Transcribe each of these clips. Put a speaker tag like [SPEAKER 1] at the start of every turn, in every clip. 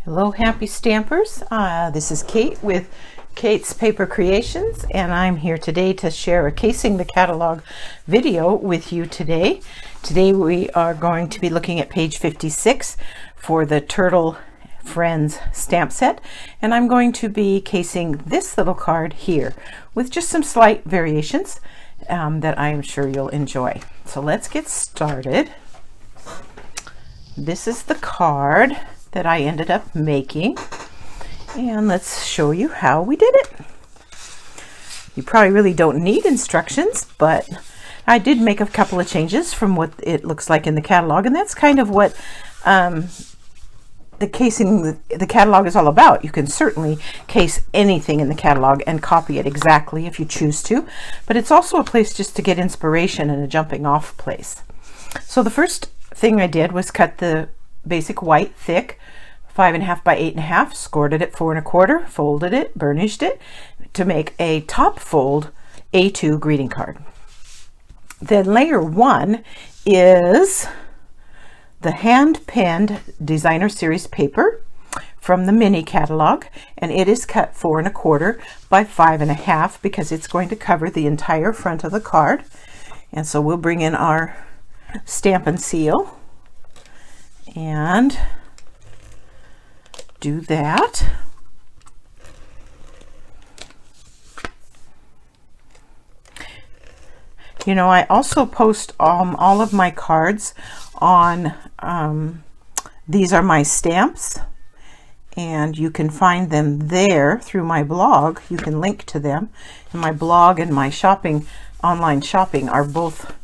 [SPEAKER 1] Hello, happy stampers. This is Kate with Kate's Paper Creations, and I'm here today to share a Casing the Catalog video with you today. Today we are going to be looking at page 56 for the Turtle Friends stamp set, and I'm going to be casing this little card here with just some slight variations that I am sure you'll enjoy. So let's get started. This is the card that I ended up making, and let's show you how we did it. You probably really don't need instructions, but I did make a couple of changes from what it looks like in the catalog, and that's kind of what the casing the catalog is all about. You can certainly case anything in the catalog and copy it exactly if you choose to, but it's also a place just to get inspiration and a jumping off place. So the first thing I did was cut the basic white thick 5.5 by 8.5, scored it at 4 1/4, folded it, burnished it to make a top fold A2 greeting card. Then layer 1 is the hand penned designer series paper from the mini catalog, and it is cut 4 1/4 by 5.5 because it's going to cover the entire front of the card. And so we'll bring in our stamp and seal and do that. You know, I also post all of my cards on These Are My Stamps, and you can find them there through my blog. You can link to them, and my blog and my online shopping are both,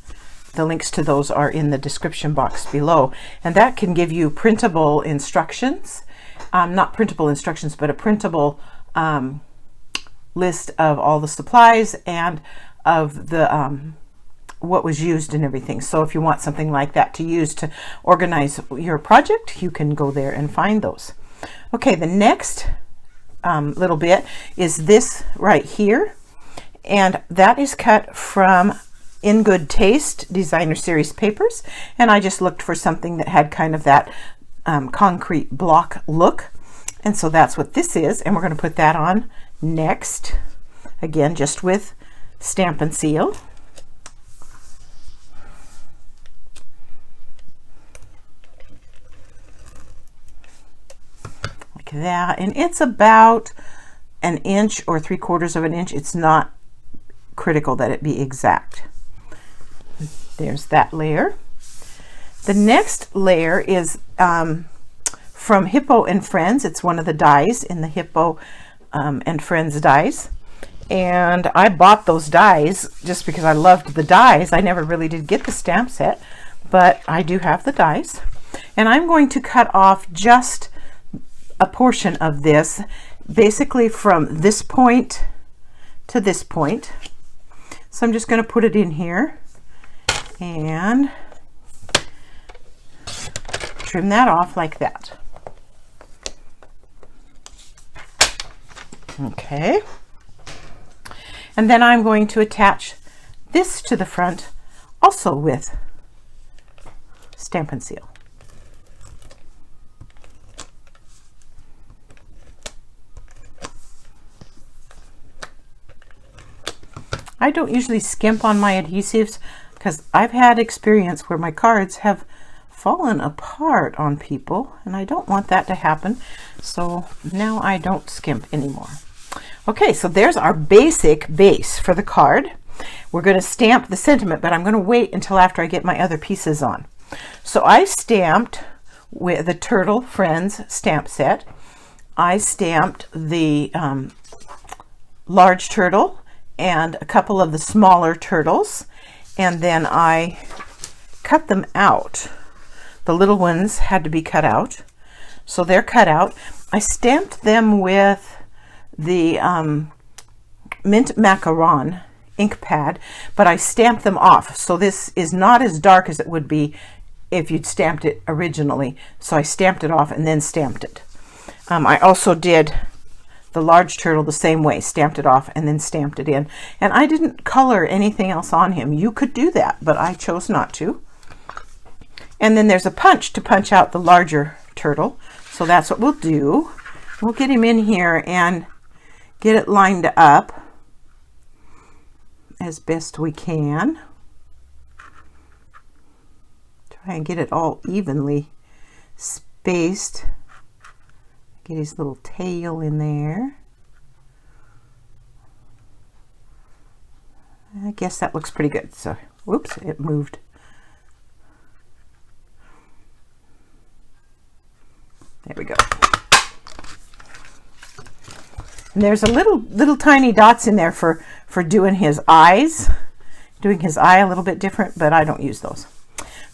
[SPEAKER 1] the links to those are in the description box below, and that can give you printable instructions. Not printable instructions, but a printable list of all the supplies and of the what was used and everything. So if you want something like that to use to organize your project, you can go there and find those. Okay, the next little bit is this right here, and that is cut from In Good Taste designer series papers, and I just looked for something that had kind of that concrete block look, and so that's what this is, and we're going to put that on next, again just with stamp and seal. Like that, and it's about 1 inch or 3/4 of an inch. It's not critical that it be exact. There's that layer. The next layer is from Hippo and Friends. It's one of the dies in the Hippo and Friends dies. And I bought those dies just because I loved the dies. I never really did get the stamp set, but I do have the dies. And I'm going to cut off just a portion of this, basically from this point to this point. So I'm just going to put it in here and trim that off like that. Okay, and then I'm going to attach this to the front also with stamp and seal. I don't usually skimp on my adhesives because I've had experience where my cards have fallen apart on people, and I don't want that to happen, so now I don't skimp anymore. Okay, so there's our basic base for the card. We're going to stamp the sentiment, but I'm going to wait until after I get my other pieces on. So I stamped with the Turtle Friends stamp set. I stamped the large turtle and a couple of the smaller turtles, and then I cut them out. The little ones had to be cut out, so they're cut out. I stamped them with the Mint Macaron ink pad, but I stamped them off, so this is not as dark as it would be if you'd stamped it originally. So I stamped it off and then stamped it. I also did the large turtle the same way, stamped it off and then stamped it in. And I didn't color anything else on him. You could do that, but I chose not to. And then there's a punch to punch out the larger turtle. So that's what we'll do. We'll get him in here and get it lined up as best we can. Try and get it all evenly spaced. Get his little tail in there. I guess that looks pretty good. So, whoops, it moved. There we go. And there's a little tiny dots in there for doing his eyes. Doing his eye a little bit different, but I don't use those.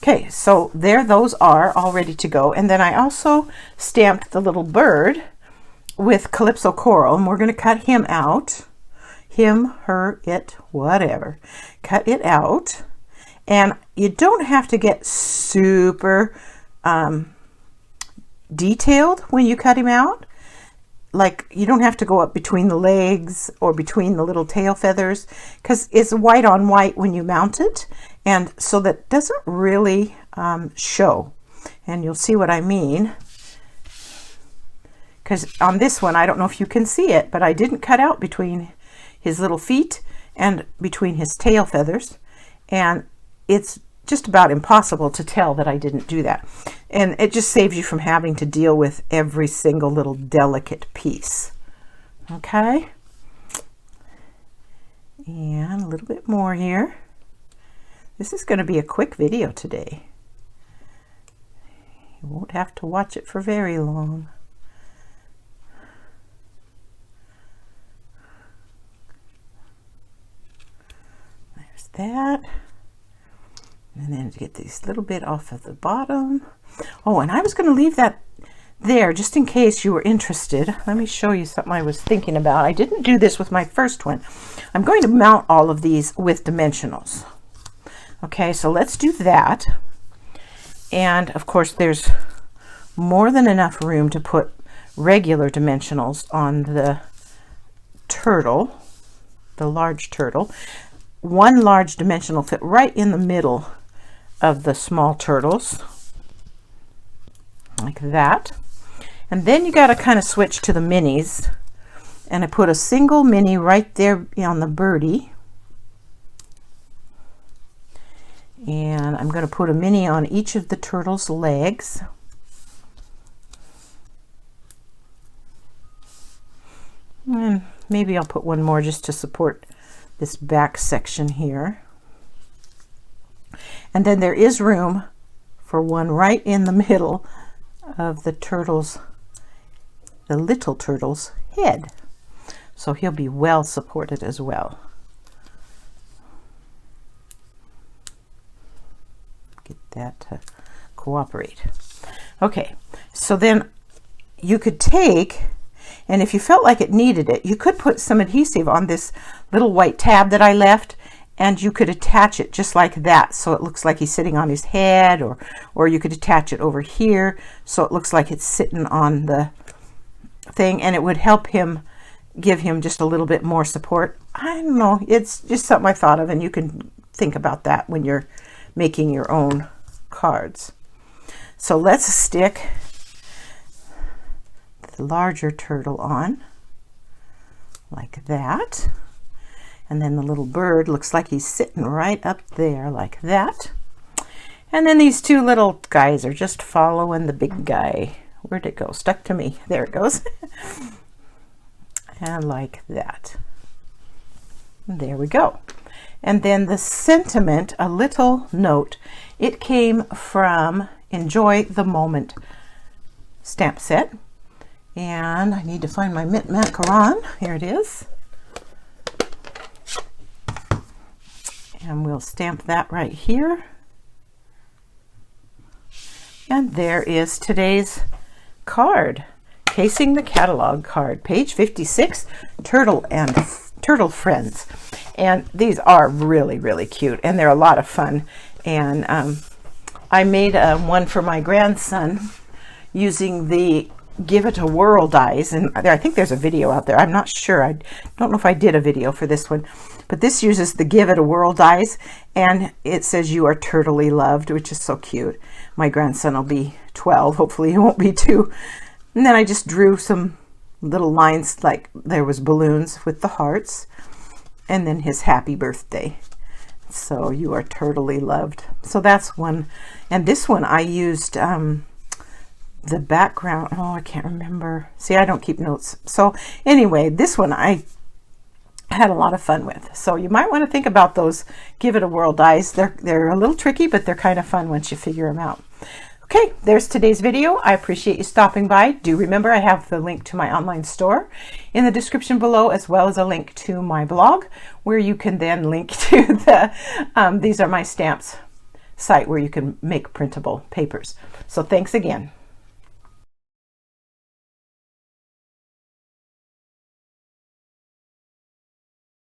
[SPEAKER 1] Okay, so there those are all ready to go. And then I also stamped the little bird with Calypso Coral, and we're going to cut him out. Him, her, it, whatever. Cut it out. And you don't have to get super detailed when you cut him out. Like, you don't have to go up between the legs or between the little tail feathers, because it's white on white when you mount it, and so that doesn't really show. And you'll see what I mean, because on this one, I don't know if you can see it, but I didn't cut out between his little feet and between his tail feathers, and it's just about impossible to tell that I didn't do that. And it just saves you from having to deal with every single little delicate piece. Okay? And a little bit more here. This is going to be a quick video today. You won't have to watch it for very long. There's that. And then to get this little bit off of the bottom. Oh, and I was going to leave that there just in case you were interested. Let me show you something I was thinking about. I didn't do this with my first one. I'm going to mount all of these with dimensionals. Okay, so let's do that. And of course, there's more than enough room to put regular dimensionals on the turtle, the large turtle. One large dimensional fit right in the middle of the small turtles, like that. And then you got to kind of switch to the minis, and I put a single mini right there on the birdie, and I'm going to put a mini on each of the turtles' legs. And maybe I'll put one more just to support this back section here. And then there is room for one right in the middle of the turtle's, the little turtle's head. So he'll be well supported as well. Get that to cooperate. Okay, so then you could take, and if you felt like it needed it, you could put some adhesive on this little white tab that I left, and you could attach it just like that, so it looks like he's sitting on his head, or you could attach it over here so it looks like it's sitting on the thing, and it would help him, give him just a little bit more support. I don't know, it's just something I thought of, and you can think about that when you're making your own cards. So let's stick the larger turtle on like that. And then the little bird looks like he's sitting right up there like that. And then these two little guys are just following the big guy. Where'd it go? Stuck to me. There it goes. And like that. And there we go. And then the sentiment, a little note. It came from Enjoy the Moment stamp set. And I need to find my Mint Macaron. Here it is. And we'll stamp that right here. And there is today's card, Casing the Catalog card, page 56, Turtle and Turtle Friends. And these are really, really cute, and they're a lot of fun. And I made one for my grandson using the Give It a Whirl dies, and I think there's a video out there. I'm not sure. I don't know if I did a video for this one, But this uses the Give It a Whirl dies, and it says you are turtly loved, which is so cute. My grandson will be 12. Hopefully he won't be 2. And then I just drew some little lines like there was balloons with the hearts, and then his happy birthday. So you are turtly loved. So that's one. And this one I used the background. Oh, I can't remember. See, I don't keep notes. So anyway, this one I had a lot of fun with. So you might want to think about those Give It a Whirl dies. They're a little tricky, but they're kind of fun once you figure them out. Okay, there's today's video. I appreciate you stopping by. Do remember I have the link to my online store in the description below, as well as a link to my blog, where you can then link to the These Are My Stamps site, where you can make printable papers. So thanks again.